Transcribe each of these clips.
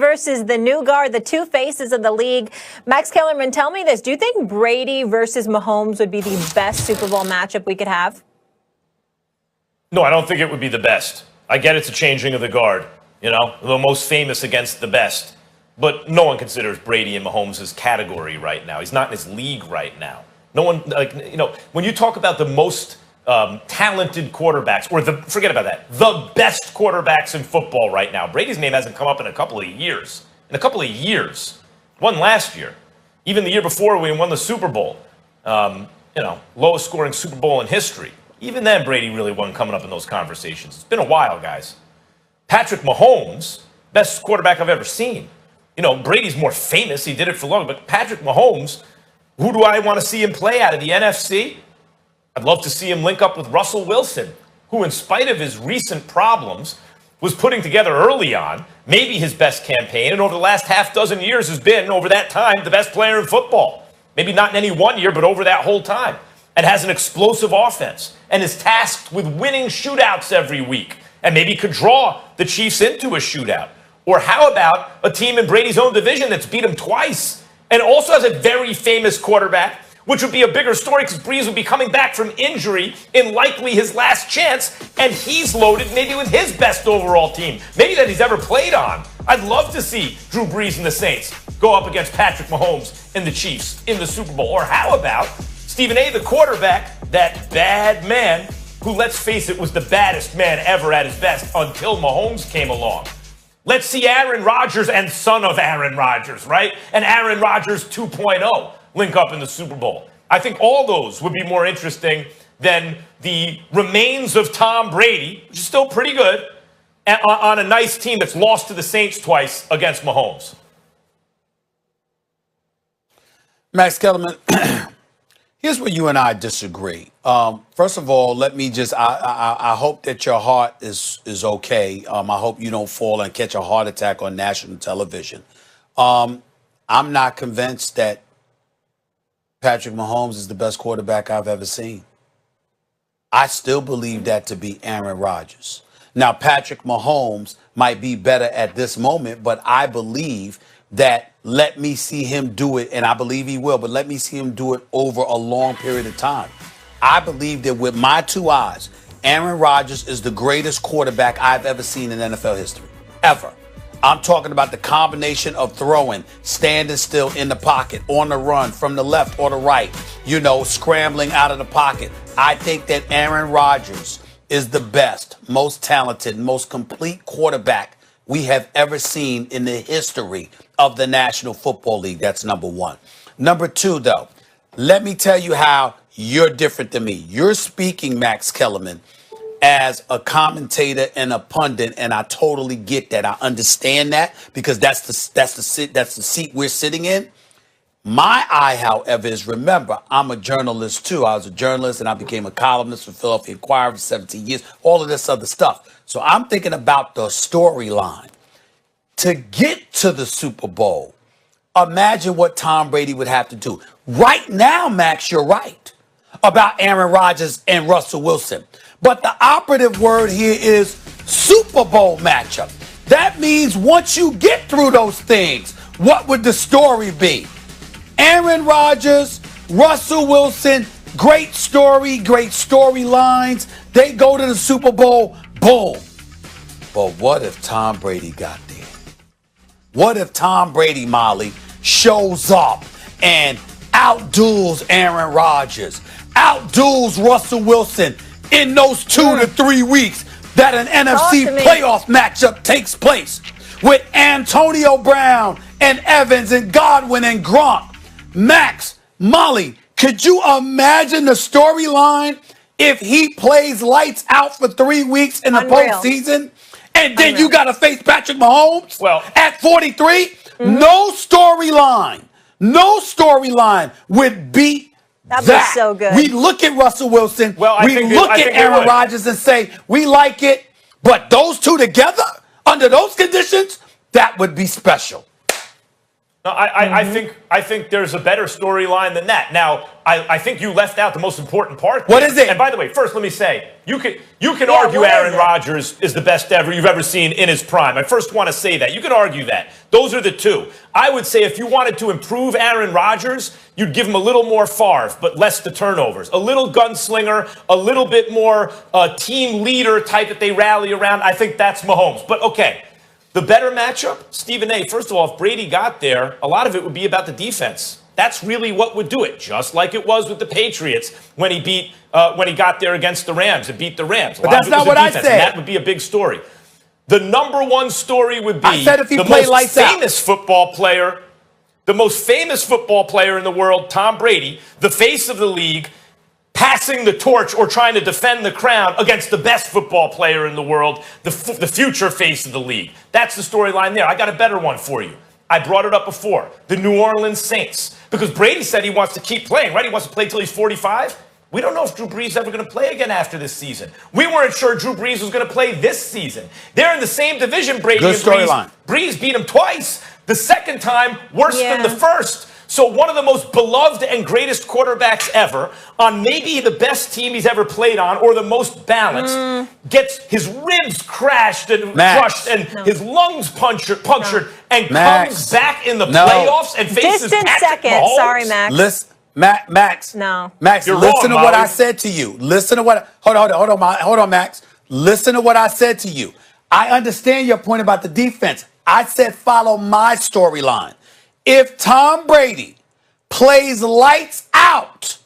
versus the new guard, the two faces of the league. Max Kellerman, tell me this. Do you think Brady versus Mahomes would be the best Super Bowl matchup we could have? No, I don't think it would be the best. I get it's a changing of the guard, the most famous against the best. But no one considers Brady in Mahomes' category right now. He's not in his league right now. No one, when you talk about the most talented quarterbacks, or forget about that, the best quarterbacks in football right now, Brady's name hasn't come up in a couple of years. Won last year. Even the year before we won the Super Bowl. Lowest scoring Super Bowl in history. Even then, Brady really wasn't coming up in those conversations. It's been a while, guys. Patrick Mahomes, best quarterback I've ever seen. Brady's more famous. He did it for long. But Patrick Mahomes, who do I want to see him play out of the NFC? I'd love to see him link up with Russell Wilson, who, in spite of his recent problems, was putting together early on maybe his best campaign, and over the last half dozen years has been, over that time, the best player in football. Maybe not in any one year, but over that whole time. And has an explosive offense and is tasked with winning shootouts every week and maybe could draw the Chiefs into a shootout. Or how about a team in Brady's own division that's beat him twice and also has a very famous quarterback, which would be a bigger story because Brees would be coming back from injury in likely his last chance, and he's loaded maybe with his best overall team, maybe that he's ever played on. I'd love to see Drew Brees and the Saints go up against Patrick Mahomes and the Chiefs in the Super Bowl. Or how about Stephen A., the quarterback, that bad man who, let's face it, was the baddest man ever at his best until Mahomes came along. Let's see Aaron Rodgers and son of Aaron Rodgers, right? And Aaron Rodgers 2.0 link up in the Super Bowl. I think all those would be more interesting than the remains of Tom Brady, which is still pretty good, on a nice team that's lost to the Saints twice against Mahomes. Max Kellerman, here's where you and I disagree. First of all, let me just, I hope that your heart is okay. I hope you don't fall and catch a heart attack on national television. I'm not convinced that Patrick Mahomes is the best quarterback I've ever seen. I still believe that to be Aaron Rodgers. Now, Patrick Mahomes might be better at this moment, but I believe that let me see him do it, and I believe he will, but let me see him do it over a long period of time. I believe that with my two eyes, Aaron Rodgers is the greatest quarterback I've ever seen in NFL history, ever. I'm talking about the combination of throwing, standing still in the pocket, on the run, from the left or the right, scrambling out of the pocket. I think that Aaron Rodgers is the best, most talented, most complete quarterback we have ever seen in the history of the National Football League. That's number one. Number two, though, let me tell you how you're different than me. You're speaking, Max Kellerman, as a commentator and a pundit, and I totally get that. I understand that because that's the seat we're sitting in. My eye, however, is, remember, I'm a journalist too. I was a journalist and I became a columnist for Philadelphia Inquirer for 17 years, all of this other stuff. So I'm thinking about the storyline. To get to the Super Bowl, imagine what Tom Brady would have to do. Right now, Max, you're right about Aaron Rodgers and Russell Wilson. But the operative word here is Super Bowl matchup. That means once you get through those things, what would the story be? Aaron Rodgers, Russell Wilson, great story, great storylines. They go to the Super Bowl, boom. But what if Tom Brady got there? What if Tom Brady, Molly, shows up and outduels Aaron Rodgers, outduels Russell Wilson in those 2 to 3 weeks that an NFC playoff matchup takes place with Antonio Brown and Evans and Godwin and Gronk? Max, Molly, could you imagine the storyline if he plays lights out for 3 weeks in the postseason? And then you got to face Patrick Mahomes at 43? Mm-hmm. No storyline would beat that. That was so good. We look at Russell Wilson. We look at Aaron Rodgers and say, we like it. But those two together, under those conditions, that would be special. No, I think there's a better storyline than that. Now, I think you left out the most important part. What is it? And by the way, first let me say, you can argue Aaron Rodgers is the best you've ever seen in his prime. I first want to say that. You can argue that. Those are the two. I would say if you wanted to improve Aaron Rodgers, you'd give him a little more Favre, but less the turnovers. A little gunslinger, a little bit more team leader type that they rally around. I think that's Mahomes. But okay. The better matchup, Stephen A., first of all, if Brady got there, a lot of it would be about the defense. That's really what would do it, just like it was with the Patriots when he got there against the Rams and beat the Rams. But that's not what I said. And that would be a big story. The number one story would be the most famous football player, the most famous football player in the world, Tom Brady, the face of the league, passing the torch or trying to defend the crown against the best football player in the world, the future face of the league. That's the storyline there. I got a better one for you. I brought it up before. The New Orleans Saints. Because Brady said he wants to keep playing, right? He wants to play till he's 45. We don't know if Drew Brees is ever going to play again after this season. We weren't sure Drew Brees was going to play this season. They're in the same division, Brady and Brees. Brees beat him twice. The second time, worse than the first. So one of the most beloved and greatest quarterbacks ever on maybe the best team he's ever played on or the most balanced gets his ribs crashed and crushed and his lungs punctured and comes back in the playoffs and faces Distant Patrick second. Mahomes. Sorry, Max. Listen, Max. No. Max, You're listen wrong, to what Molly. I said to you. Listen to what. Hold on, Max. Listen to what I said to you. I understand your point about the defense. I said follow my storyline. If Tom Brady plays lights out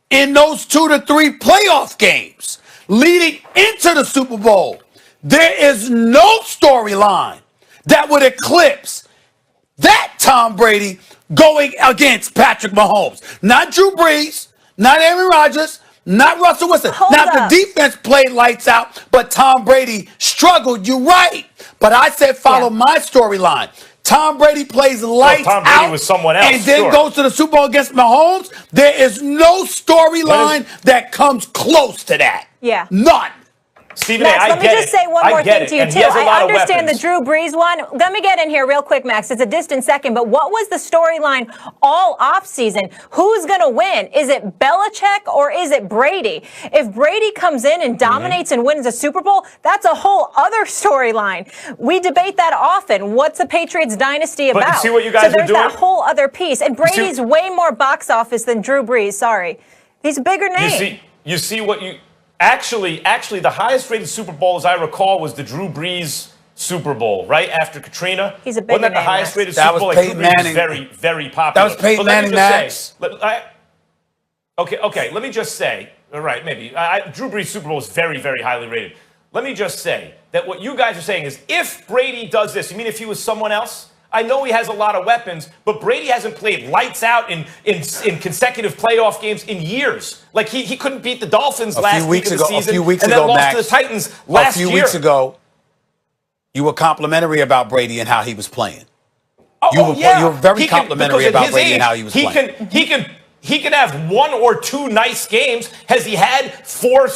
in those 2 to 3 playoff games leading into the Super Bowl, there is no storyline that would eclipse that Tom Brady going against Patrick Mahomes. Not Drew Brees, not Aaron Rodgers, not Russell Wilson. The defense played lights out, but Tom Brady struggled. You're right. But I said follow my storyline. Tom Brady plays lights Tom Brady out was someone else, and then goes to the Super Bowl against Mahomes. There is no storyline that comes close to that. Yeah. None. Stephen Max, A., let me just say one more thing to you, too. I understand the Drew Brees one. Let me get in here real quick, Max. It's a distant second, but what was the storyline all offseason? Who's going to win? Is it Belichick or is it Brady? If Brady comes in and dominates and wins a Super Bowl, that's a whole other storyline. We debate that often. What's the Patriots dynasty about? But you see what you guys are doing? So there's that whole other piece. And Brady's way more box office than Drew Brees. Sorry. He's a bigger name. You see what you... Actually, the highest rated Super Bowl, as I recall, was the Drew Brees Super Bowl, right after Katrina. He's a bigger Wasn't that the name, highest rated That Super Bowl? was Peyton Manning. Was very, very popular. That was Peyton Manning, Max. Okay, let me just say, all right, maybe. Drew Brees Super Bowl was very, very highly rated. Let me just say that what you guys are saying is if Brady does this, you mean if he was someone else? I know he has a lot of weapons, but Brady hasn't played lights out in consecutive playoff games in years. Like he couldn't beat the Dolphins last week of the season, a few weeks and ago, then lost Max, to the Titans last year. A few weeks ago, you were complimentary about Brady and how he was playing. You were very complimentary about Brady and how he was playing. He can have 1 or 2 nice games. Has he had 4?